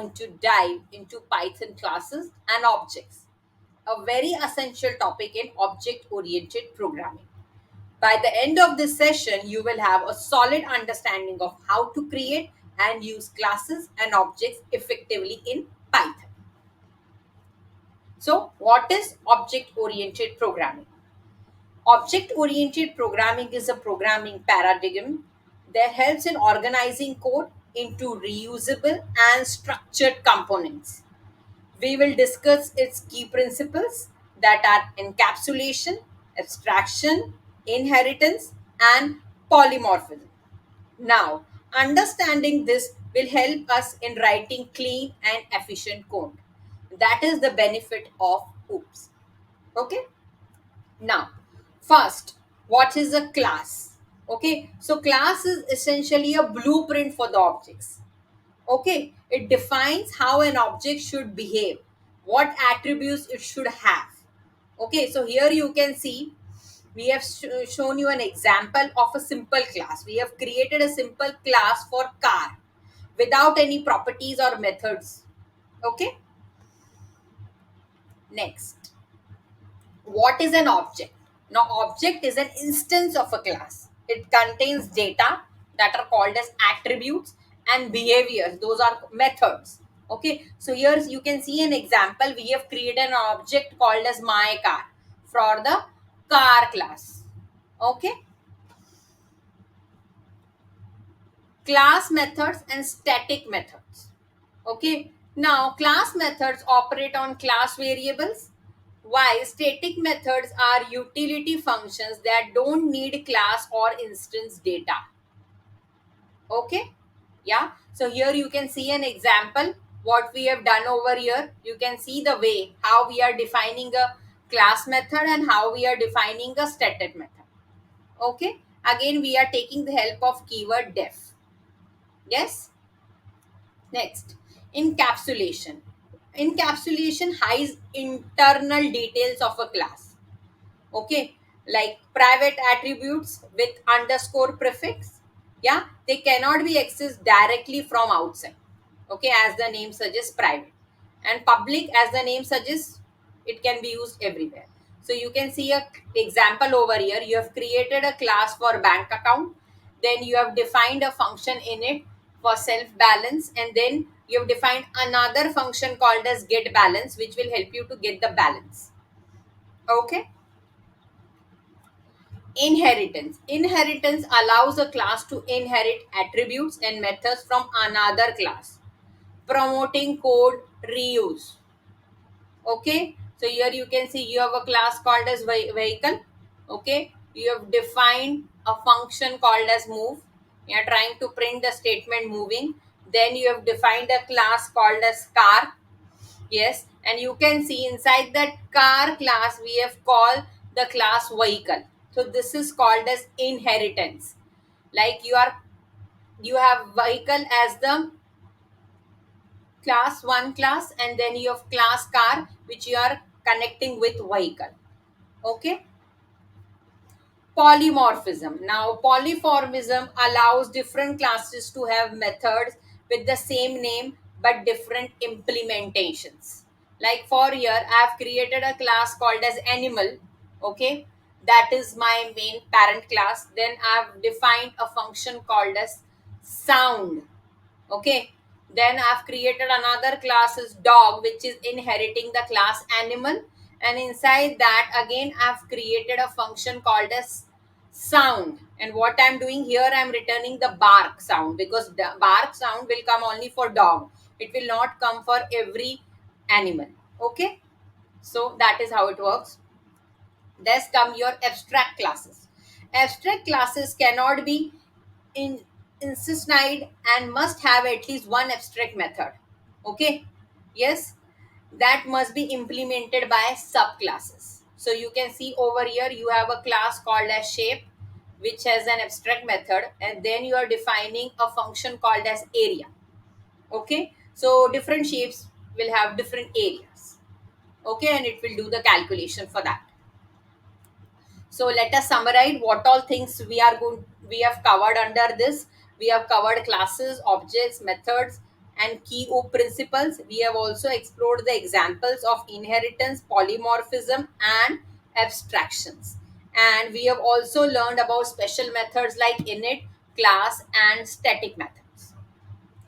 going to dive into Python classes and objects, a very essential topic in object oriented programming. By the end of this session, you will have a solid understanding of how to create and use classes and objects effectively in Python. So, what is object oriented programming? Object oriented programming is a programming paradigm that helps in organizing code into reusable and structured components. We will discuss its key principles that are encapsulation, abstraction, inheritance, and polymorphism. Now, understanding this will help us in writing clean and efficient code. That is the benefit of OOPS. Okay? Now, first, what is a class? Okay, so class is essentially a blueprint for the objects. Okay, it defines how an object should behave, what attributes it should have. Okay, so here you can see we have shown you an example of a simple class. We have created a simple class for car without any properties or methods. Okay, next, what is an object? Now, object is an instance of a class. It contains data that are called as attributes and behaviors. Those are methods. Okay, so here you can see an example. We have created an object called as my car for the car class. Okay, class methods and static methods. Okay, now class methods operate on class variables, while static methods are utility functions that don't need class or instance data. Okay, yeah. So here you can see an example what we have done over here. You can see the way how we are defining a class method and how we are defining a static method. Okay, again we are taking the help of keyword def. Yes. Next, encapsulation. Encapsulation hides internal details of a class. Okay, like private attributes with underscore prefix. Yeah, they cannot be accessed directly from outside. Okay, as the name suggests, private. And public, as the name suggests, it can be used everywhere. So you can see a example over here. You have created a class for bank account, then you have defined a function in it for self balance, and then you have defined another function called as get balance, which will help you to get the balance. Okay. Inheritance. Inheritance allows a class to inherit attributes and methods from another class, promoting code reuse. Okay, so here you can see you have a class called as vehicle. Okay, you have defined a function called as move. You are trying to print the statement moving. Then you have defined a class called as car. Yes, and you can see inside that car class we have called the class vehicle. So this is called as inheritance. Like you have vehicle as the class 1 class, and then you have class car which you are connecting with vehicle. Okay, polymorphism. Now polymorphism allows different classes to have methods with the same name but different implementations. Like for here I have created a class called as animal. Okay, that is my main parent class. Then I have defined a function called as sound. Okay, then I've created another class as dog, which is inheriting the class animal, and inside that again I've created a function called as sound. And what I'm doing here, I'm returning the bark sound, because the bark sound will come only for dog, it will not come for every animal. Okay, so that is how it works. Thus come your abstract classes. Abstract classes cannot be in insisted and must have at least one abstract method. Okay, yes, that must be implemented by subclasses. So you can see over here you have a class called as shape, which has an abstract method, and then you are defining a function called as area. Okay, so different shapes will have different areas. Okay, and it will do the calculation for that. So let us summarize what all things we have covered under this. We have covered classes, objects, methods, and key OOP principles. We have also explored the examples of inheritance, polymorphism, and abstractions. And we have also learned about special methods like init, class, and static methods.